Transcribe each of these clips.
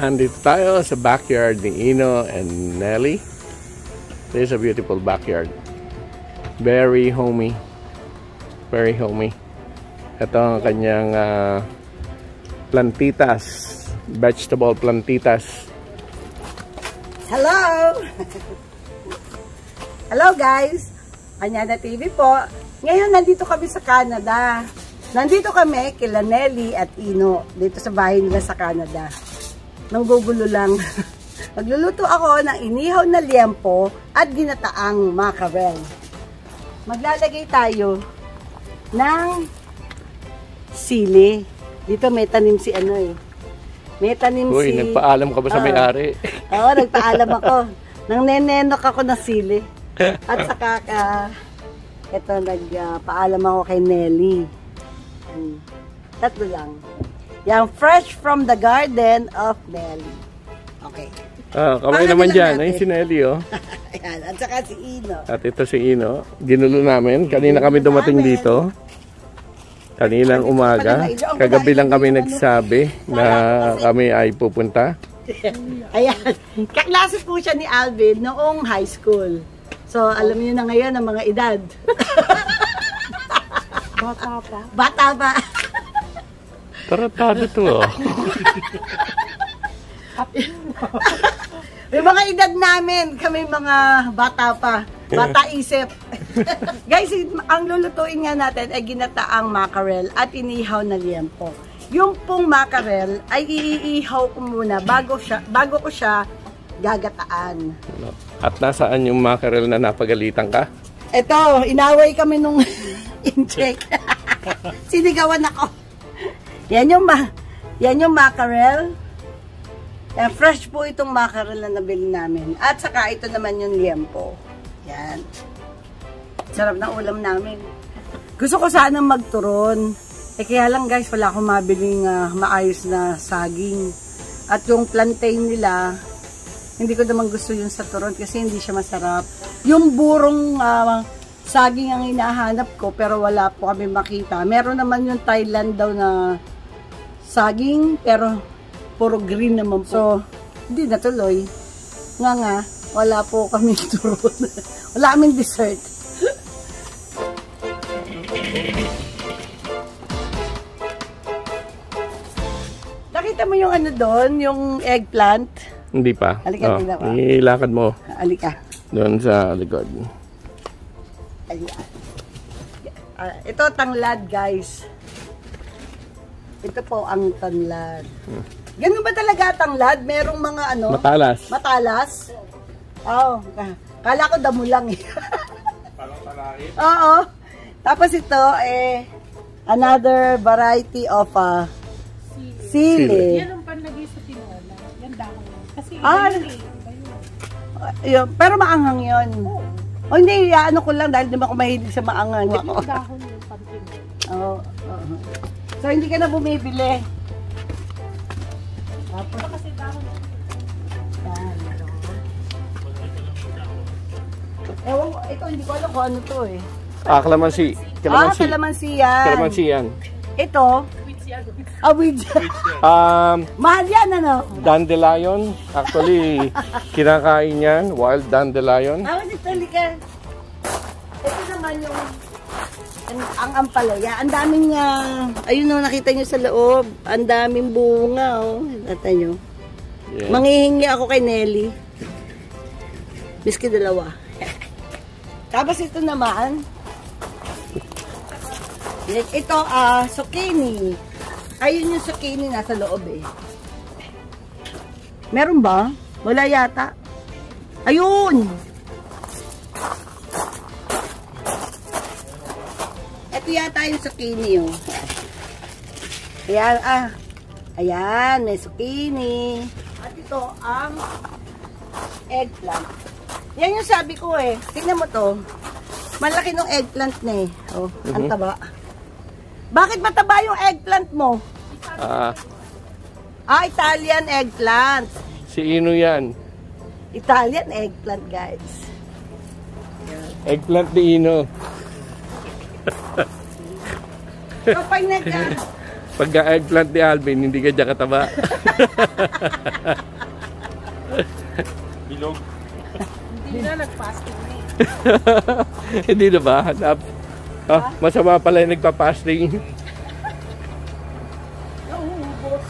Andito tayo sa backyard ni Ino and Nelly. This is a beautiful backyard. Very homey. Very homey. Ito ang kanyang plantitas. Vegetable plantitas. Hello! Hello guys! Kanyada TV po. Ngayon nandito kami sa Canada. Nandito kami kila Nelly at Ino. Dito sa bahay nila sa Canada. Nanggugulo lang. Magluluto ako ng inihaw na liempo at ginataang mackerel. Maglalagay tayo ng sili. Dito may tanim si ano eh. May tanim Uy, nagpaalam ka ba sa may-ari? Oo, nagpaalam ako. Nang nenenok ako ng sili. At saka ito, nagpaalam ako kay Nelly. Tatlo lang. Yang fresh from the garden of Nelly. Okay. Kamay naman dyan. Ayun si Nelly, oh. Ayan. At saka si Ino. At ito si Ino. Ginulo namin. Kanina kami dumating dito. Kaninang umaga. Kagabi lang kami nagsabi na kami ay pupunta. Ayan. Kaklase po siya ni Alvin noong high school. So, alam niyo na ngayon ang mga edad. Bata pa. Bata pa. Taratado to, oh. May mga edad namin, kami mga bata pa, bata isip. Guys, ang lulutuin nga natin ay ginataang mackerel at inihaw na liempo. Yung pong mackerel ay iihaw ko muna bago ko siya gagataan. At nasaan yung mackerel na napagalitan ka? Ito, inaway kami nung incheck. Sinigawan ako. Yan yung mackerel. Yan, fresh po itong mackerel na nabili namin. At saka ito naman yung liempo. Yan. Sarap ng ulam namin. Gusto ko sanang magturon. Kaya lang guys, wala akong mabiling maayos na saging. At yung plantain nila, hindi ko naman gusto yung sa turon kasi hindi siya masarap. Yung burong saging ang hinahanap ko pero wala po kami makita. Meron naman yung Thailand daw na saging pero puro green naman po. So, hindi natuloy. Nga, wala po kami turon. Wala kaming dessert. Nakita mo yung ano doon, yung eggplant? Hindi pa. Halika, tingnan ko. Ilakad mo. Halika. Doon sa likod. Ito tanglad, guys. Ito po ang tanglad. Ganun ba talaga tanglad? Merong mga ano? Matalas. Matalas? Oo. Kala ko damo lang eh. Parang talakit? Oo. Tapos ito another variety of sili. Yan ang panlagay sa tinola. Yan dahon. Kasi yun, pero maanghang yun. O hindi, ano ko lang dahil di ba ako mahilig sa maanghang. yung dahon yung pantinola. Oo. So, hindi ka na bumibili. Tapos, Kasi dahon. yan. Ewan ko, ito hindi ko alam kung ano to eh. Kalamansi. Kalamansi yan. Kalamansi yan. Ito, weeds. Mahal yan ano? Dandelion. Actually, kinakain yan. Wild dandelion. Ito, lika. Ito naman yung ang ampalaya. Ang daming ayun o, nakita nyo sa loob. Ang daming bunga o. Nakita nyo. Yeah. Manghihingi ako kay Nelly. Biski dalawa. Tapos ito naman. Ito, zucchini. Ayun yung zucchini nasa loob eh. Meron ba? Wala yata. Ayun! Ito yata yung zucchini oh. Ayan, ayan, may zucchini. At ito ang eggplant. Yan yung sabi ko eh. Tingnan mo to. Malaki ng eggplant na eh. Oh, ang taba. Bakit mataba yung eggplant mo? Italian eggplant. Si Ino yan. Italian eggplant, guys. Eggplant ni Ino. Kapag Pagka-eggplant ni Alvin, hindi ka dyan kataba. Bilog. Hindi na nag-fasting na eh. Hindi na ba? Masama pala yung nagpa-fasting. nauubos.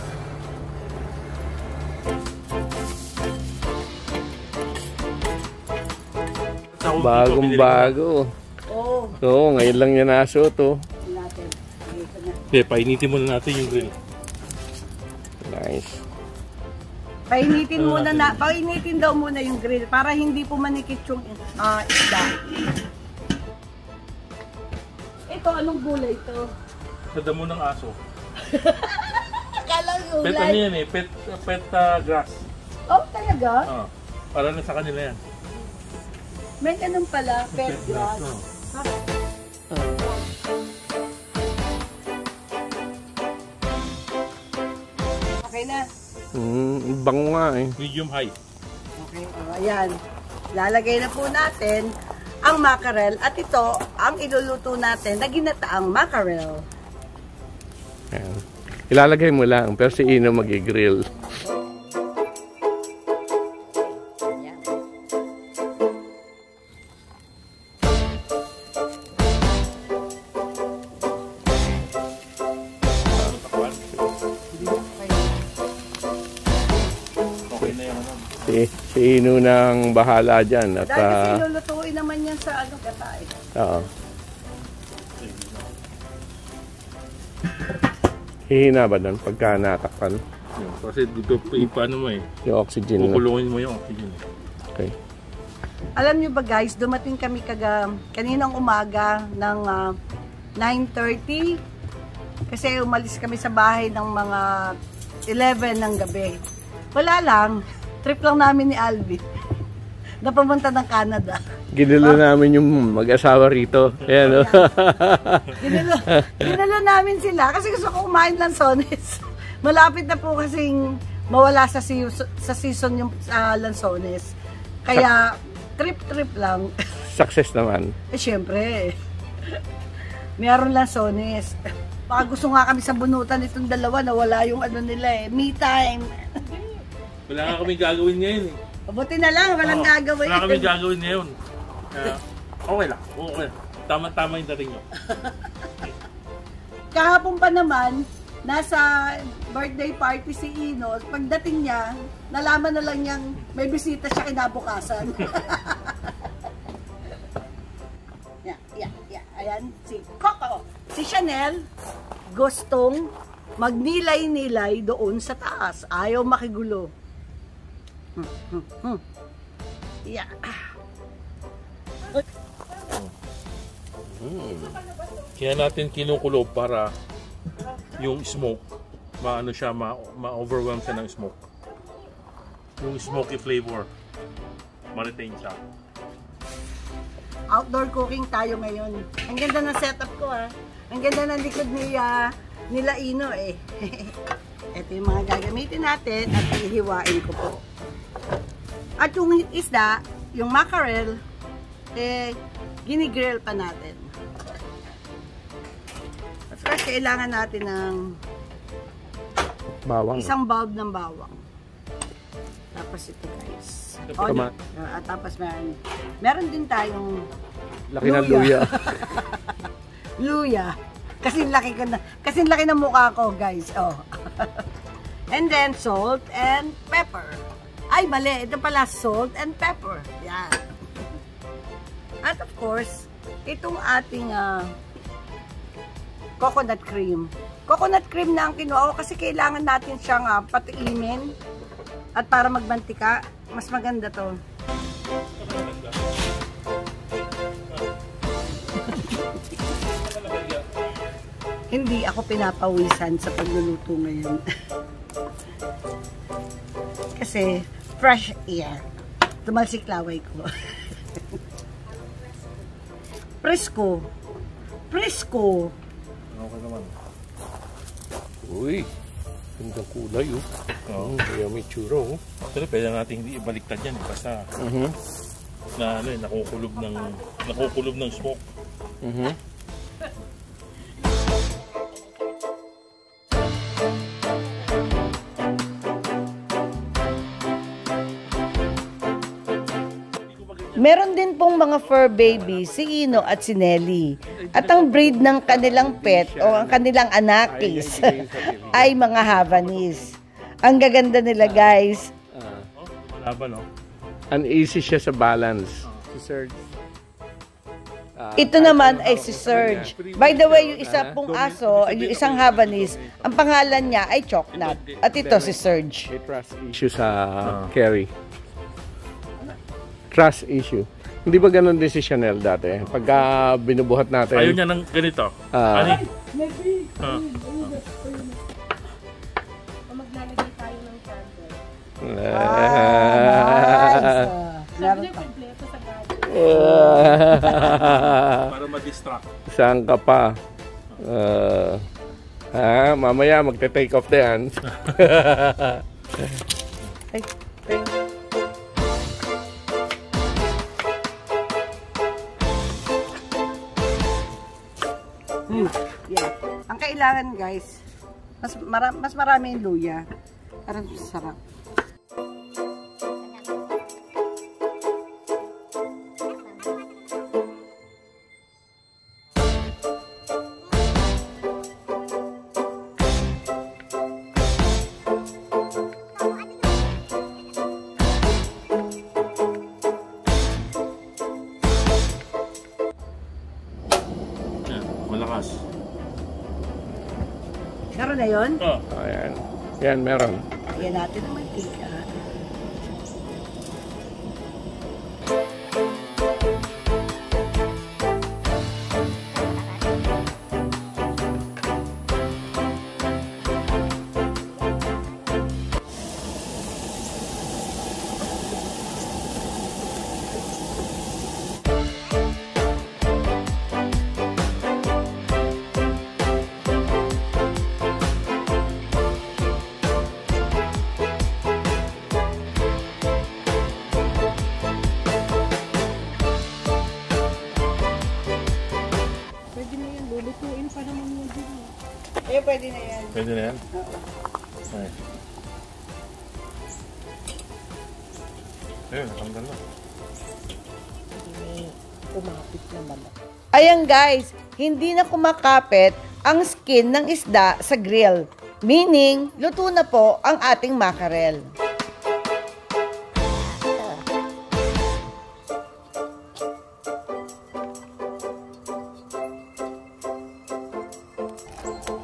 Bagong bago. Oh, Oo, ngayon lang yan naso to. natin. Ito na. Okay, painitin muna natin yung grill. Nice. Painitin daw muna yung grill para hindi po manikit yung isda. Ito, anong gulay ito? Nadamo ng aso. Akala Pet ano gulay. yan eh, pet grass. Oh, talaga? Para na sa kanila yan. May ganun pala, pet grass. no? Okay na. Bango nga eh. Medium high. Okay, ayan. Lalagay na po natin ang mackerel at ito ang iluluto natin na ginataang mackerel. Ayan. Ilalagay mo lang, pero si Ino mag-grill. Okay na yung ano. Si Ino nang bahala dyan. At, Dahil kasi lulutuin naman yan sa gata eh. oo. Hihina ba doon pagka natakpan? Kasi dito, paano mo eh. Yung oxygen na. Kukulungin mo yung oxygen. Okay. Alam niyo ba guys, dumating kami kaninang umaga ng 9:30 kasi umalis kami sa bahay ng mga 11 ng gabi. Wala lang, trip lang namin ni Alvin na pumunta ng Canada. Ginulo namin yung mag-asawa rito. Ayan, oh. Ginulo namin sila kasi gusto ko kumain ng lansones. Malapit na po kasing mawala sa season yung lansones. Kaya trip lang. Success naman. Eh, syempre. Meron lansones. Baka gusto nga kami sa bunutan itong dalawa na wala yung ano nila eh. Me time. Wala nga kami gagawin ngayon eh. Mabuti na lang, walang gagawin. Wala kami gagawin ngayon. Kaya, okay lang. Okay. Tama-tama yung dating nyo. Kahapon pa naman, nasa birthday party si Ino. Pagdating niya, nalaman na lang niyang may bisita siya kinabukasan. Yeah. Ayan, si Coco. Si Chanel, gustong magnilay-nilay doon sa taas. Ayaw makigulo. Yeah. Kaya natin kinukulo para yung smoke, maano siya, ma-overwhelm siya ng smoke. Yung smoky flavor, ma-retain siya. Outdoor cooking tayo ngayon. Ang ganda ng setup ko Ang ganda ng likod nila Ino eh. Ito yung mga gagamitin natin at ihiwain ko po. At yung isda, yung mackerel, ginigrill pa natin. At first, kailangan natin ng Bawang. isang bulb ng bawang. Tapos ito guys. At tapos meron din tayong Laki ng luya. luya. Kasi laki ng mukha ko, guys. Oh. And then salt and pepper. Ay, mali. Ito pala salt and pepper. Yan. At of course, itong ating coconut cream. Coconut cream na ang kinuha ko kasi kailangan natin siyang patiimin. At para magmantika, mas maganda to. Hindi ako pinapawisan sa pagluluto ngayon. Kasi fresh air. Tumalsik laway ko. Presko. Presko. Okay naman. Uy, gandang kulay oh. Oo, kaya may tsura oh. Actually, pwede natin hindi ibaliktad yan eh. Basta na ano eh, nakukulob ng smoke. Meron din pong mga fur baby, si Ino at si Nelly. At ang breed ng kanilang pet o ang kanilang anakis ay mga Havanese. Ang gaganda nila guys. Laban, no? Uneasy siya sa balance. Si Serge. Ito naman ay si Serge. By the way, yung isa pong aso, yung isang Havanese, ang pangalan niya ay Choknut. At ito si Serge. May trust issue sa Kerry. Trust issue. Hindi ba ganun din si Chanel dati? Pagka binubuhat natin. Ayaw niya ng ganito. Ani? Maglalagay tayo ng candle. Nice. Sabi niya, kompleto sa gadget. Para ma-distract. Saan ka pa? Mamaya magte-take off na yan. Yeah. Ang kailangan guys, mas marami yung luya. Parang sarap. Malakas. Meron na yun? Ayan. Yan, meron. Lagyan natin ng mantika. Pwede na yan, lulutuin pa naman mo din. Pwede na yan. Pwede na yan? Oo. Ay. Ayun, natanggal na. Umapit naman. Ayan guys, hindi na kumakapit ang skin ng isda sa grill. Meaning, luto na po ang ating mackerel.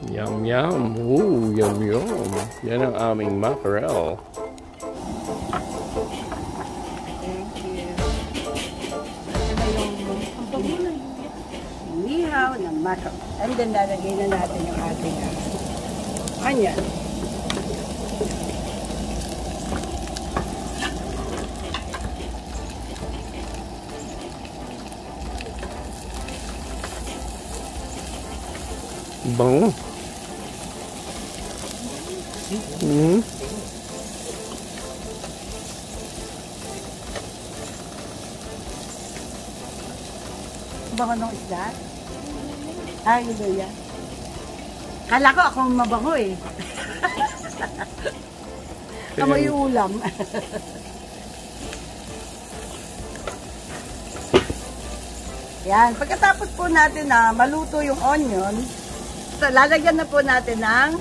Yum, yum. Ooh, yum, yum. Yan ang aming mackerel. Thank you. Ito na yung nihaw ng mackerel. And then, lalagay na natin yung ating onion. Bango. Bango ng isda? Ay, luya. Kala ko ako mabango eh. Amoy yung ulam. Yan. Pagkatapos po natin na maluto yung onion, lalagyan na po natin ng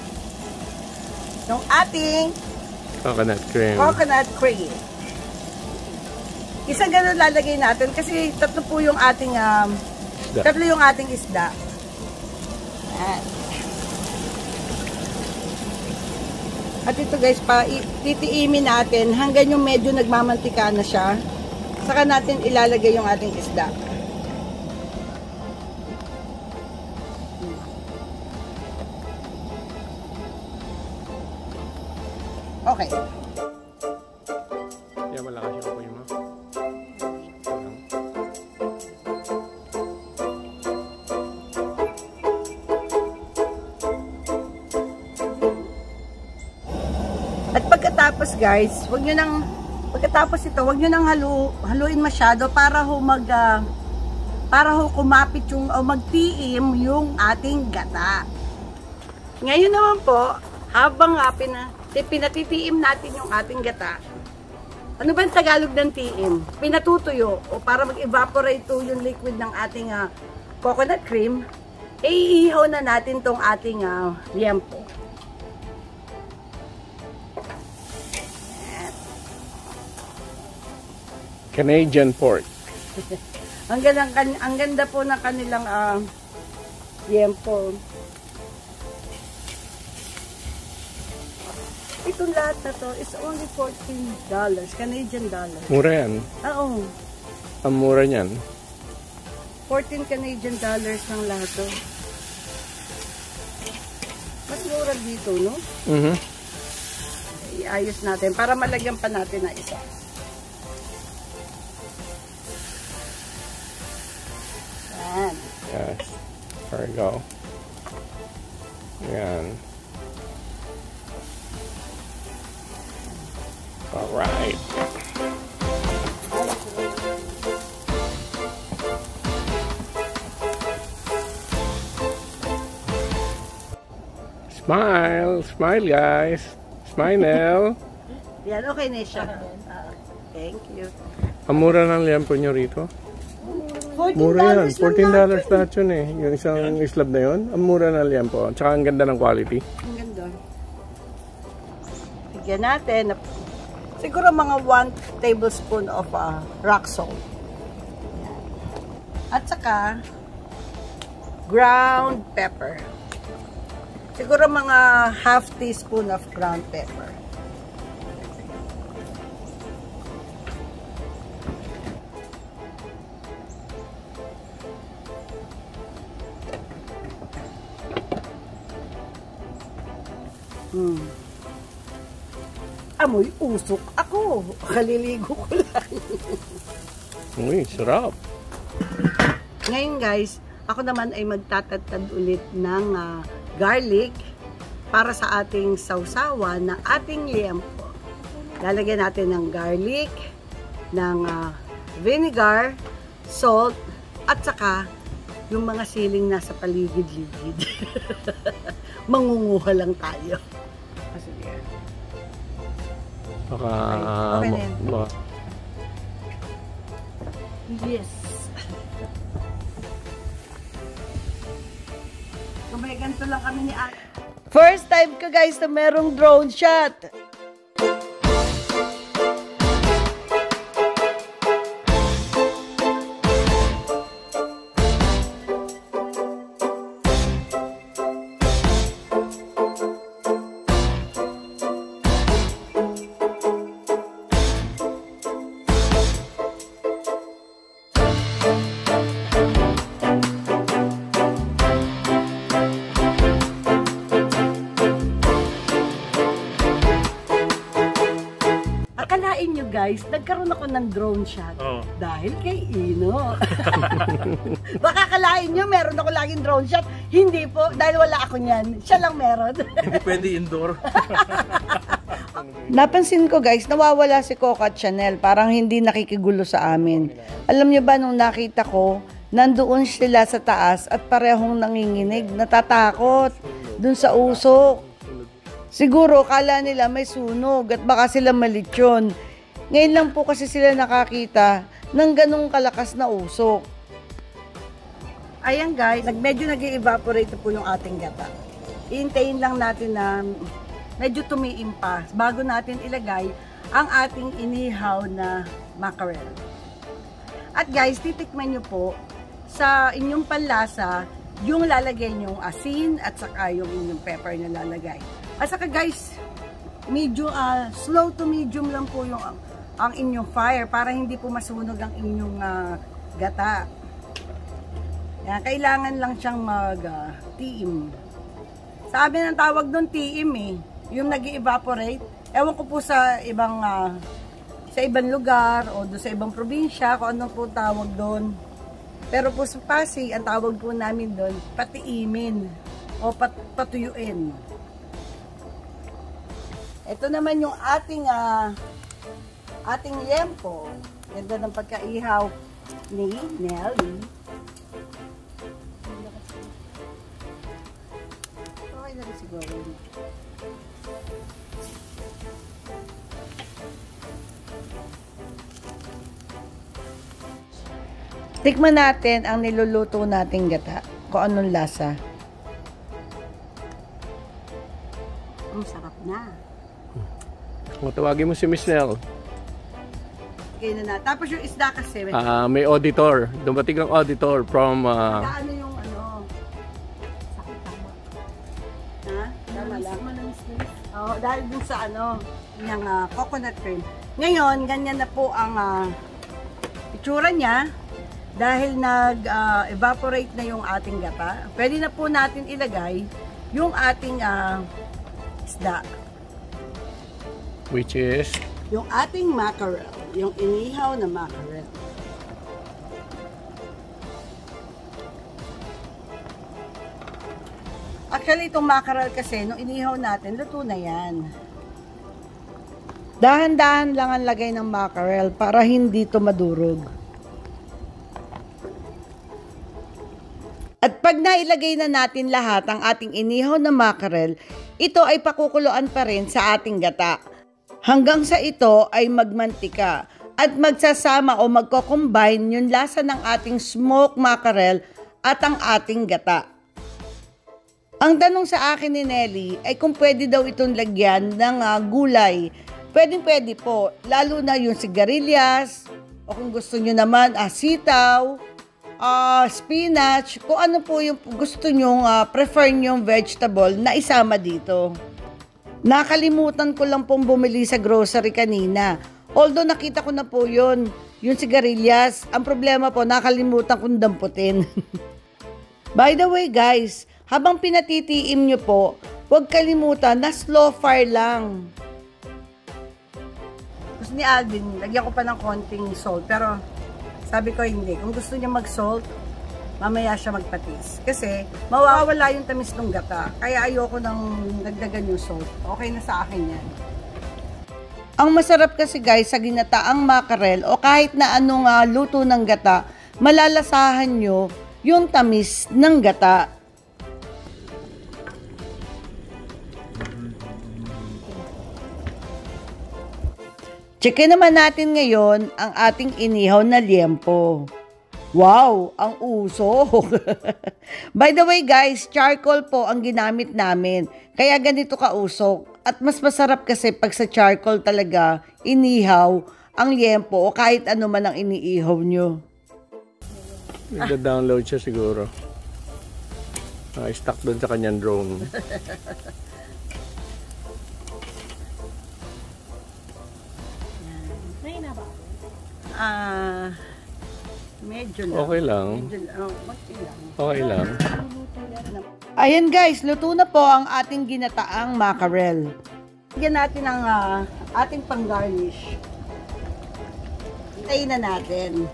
yung ating Coconut cream. coconut cream. Isang ganun lalagay natin kasi tatlo po yung ating Isda. tatlo yung ating isda. Yan. At ito guys, titiimin natin hanggang yung medyo nagmamantika na siya. Saka natin ilalagay yung ating isda. Okay. Yeah, malakas yung apoy mo. At pagkatapos guys, pagkatapos ito, wag nyo nang haluin masyado para kumapit yung o magtiim yung ating gata. Ngayon naman po, habang pinatitiim natin yung ating gata. Ano ba ang Tagalog ng tiim? Pinatutuyo o para mag-evaporate yung liquid ng ating coconut cream, iihaw na natin tong ating liempo. Canadian pork. Ang ganda po ng kanilang liempo. Itong lahat na to is only $14 Canadian dollars. Mura yan. Oo. Ang mura niyan. 14 Canadian dollars ng lahat to. Mas mura dito, no? Iayos natin para malagyan pa natin na isa. Yan. Yes. There we go. Yan. Alright. Smile! Smile, guys! Smile! Yan, okay na siya. Thank you. Ang mura ng liempo nyo rito? $14 Mura yan. lang $14 lahat yun eh. Yung isang slab na yun. Ang mura ng liempo. Tsaka ang ganda ng quality. Ang ganda. Bigyan natin. Siguro mga 1 tablespoon of rock salt. Yan. At saka ground pepper. Siguro mga half teaspoon of ground pepper. Amoy usok ako. Kaliligo ko lang. Uy, sarap. Ngayon guys, ako naman ay magtatatad ulit ng garlic para sa ating sausawan na ating liempo. Lalagyan natin ng garlic, ng vinegar, salt, at saka yung mga siling nasa paligid-ligid. Mangunguha lang tayo. Sige. Baka... Okay na yan. Yes. Kumbaga ganito lang kami ni Ate. First time ko guys na merong drone shot. Akalain nyo guys, nagkaroon ako ng drone shot dahil kay Ino. Baka akalain nyo, meron ako laging drone shot. Hindi po, dahil wala ako niyan. Siya lang meron. Hindi pwede indoor. Napansin ko guys, nawawala si Coco at Chanel. Parang hindi nakikigulo sa amin. Alam nyo ba nung nakita ko, nandoon sila sa taas at parehong nanginginig. Natatakot dun sa usok. Siguro, kala nila may sunog at baka sila malitsyon. Ngayon lang po kasi sila nakakita ng ganong kalakas na usok. Ayan guys, medyo nag-evaporate po yung ating gata. Iintayin lang natin na medyo tumiim pa bago natin ilagay ang ating inihaw na mackerel. At guys, titikman nyo po sa inyong panlasa yung lalagay nyong asin at saka yung inyong pepper na lalagay. At saka guys, Medium, slow to medium lang po yung ang inyong fire para hindi po masunog ang inyong gata. Yan, kailangan lang siyang mag-tiim. Sa amin ang tawag doon tiim eh. Yung nag-evaporate. Ewan ko po sa ibang lugar o doon sa ibang probinsya kung ano po tawag doon. Pero po sa Pasig, ang tawag po namin doon, patiimin o patuyuin. Ito naman yung ating liempo. Ganda ng pagkaihaw ni Nelly. Okay na rin siguro. Tikman natin ang niluluto nating gata. Kung anong lasa. Ang sarap na. Tawagin mo si Miss Nell. Ganyan na. Tapos yung isda kasi. May auditor. Dumating ang auditor from... Ano yung ano? Sakit tama. Ha? Tama lang. Oo, dahil dun sa ano, yung coconut cream. Ngayon, ganyan na po ang itsura niya. Dahil nag-evaporate na yung ating gata. Pwede na po natin ilagay yung ating isda. Which is? Yung ating mackerel. Yung inihaw na mackerel. Actually, itong mackerel kasi, nung inihaw natin, luto na yan. Dahan-dahan lang ang lagay ng mackerel para hindi ito madurog. At pag nailagay na natin lahat ang ating inihaw na mackerel, ito ay pakukuluan pa rin sa ating gata. Hanggang sa ito ay magmantika at magsasama o magko-combine yung lasa ng ating smoked mackerel at ang ating gata. Ang tanong sa akin ni Nelly ay kung pwede daw itong lagyan ng gulay. Pwede po, lalo na yung sigarilyas o kung gusto nyo naman sitaw, spinach, kung ano po yung gusto nyong prefer nyong vegetable na isama dito. Nakalimutan ko lang pong bumili sa grocery kanina. Although nakita ko na po yun, yung sigarilyas. Ang problema po, nakalimutan kong damputin. By the way guys, habang pinatitiim nyo po, huwag kalimutan na slow fire lang. Gusto ni Alvin, lagyan ko pa ng konting salt, pero sabi ko hindi. Kung gusto niya mag-salt, mamaya siya magpatis. Kasi mawawala yung tamis ng gata. Kaya ayoko nang dagdagan yung salt. Okay na sa akin yan. Ang masarap kasi guys sa ginataang mackerel o kahit na anong luto ng gata, malalasahan nyo yung tamis ng gata. Checkin naman natin ngayon ang ating inihaw na liempo. Wow, ang usok. By the way guys, charcoal po ang ginamit namin. Kaya ganito ka-usok. At mas masarap kasi pag sa charcoal talaga, inihaw ang liempo o kahit ano man ang iniihaw nyo. Nagda-download siya siguro. Stuck doon sa kanyang drone. Medyo lang. Okay lang. Okay lang. Ayan guys, luto na po ang ating ginataang mackerel. Lagyan natin ang ating pang-garnish. Patayin na natin.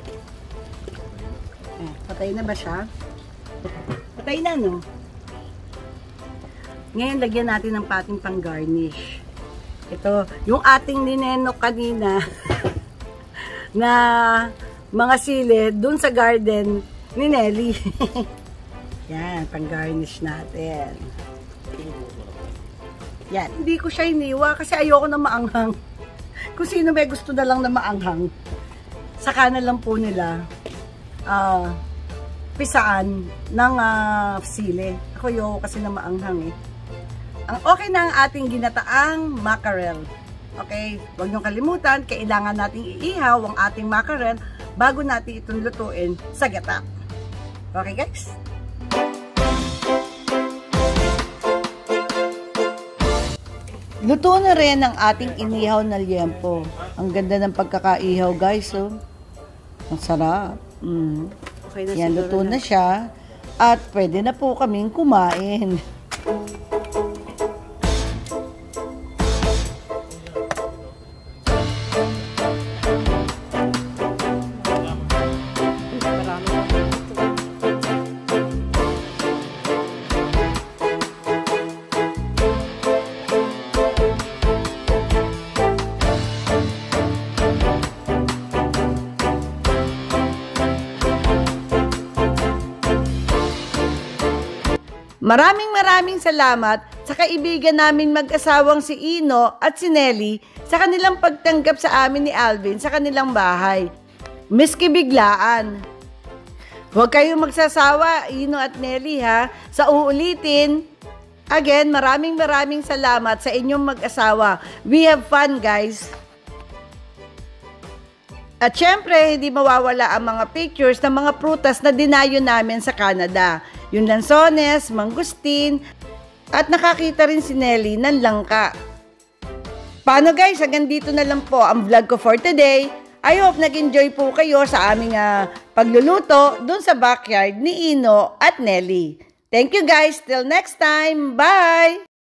Patay na ba siya? Patay na, no? Ngayon, lagyan natin ng pating pang-garnish. Ito, yung ating nineno kanina na mga sili dun sa garden ni Nelly. Yan, pang-garnish natin. Yan, hindi ko siya iniwa kasi ayoko na maanghang. Kung sino may gusto na lang na maanghang, saka na lang po nila pisaan ng sili. Ako ayoko kasi na maanghang eh. Ang okay na ang ating ginataang mackerel. Okay, huwag niyong kalimutan, kailangan nating iihaw ang ating mackerel bago natin itong lutuin sa gata. Okay guys? Luto na rin ang ating inihaw na liempo. Ang ganda ng pagkakaihaw, guys. Oh. Ang sarap. Okay na Yan, siguro luto na siya. At pwede na po kaming kumain. Maraming salamat sa kaibigan namin mag-asawang si Ino at si Nelly sa kanilang pagtanggap sa amin ni Alvin sa kanilang bahay. Miski biglaan. Huwag kayong magsasawa, Ino at Nelly ha, sa uulitin. Again, maraming salamat sa inyong mag-asawa. We have fun, guys. At syempre, hindi mawawala ang mga pictures ng mga prutas na dinayo namin sa Canada. Yung lansones, mangustin, at nakakita rin si Nelly ng langka. Paano guys, hanggang dito na lang po ang vlog ko for today. I hope nag-enjoy po kayo sa aming pagluluto dun sa backyard ni Ino at Nelly. Thank you guys, till next time, bye!